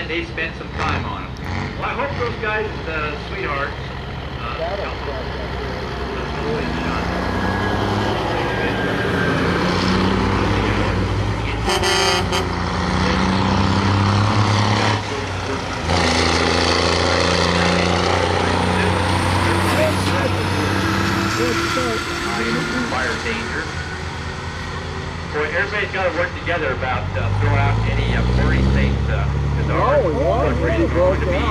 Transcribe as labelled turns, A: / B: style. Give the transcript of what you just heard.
A: and they spent some time on them. Well, I hope those guys, sweethearts, fire danger. So everybody's got to work together about throwing out any boarding things. Because our
B: Oh, we want it.
A: is going to be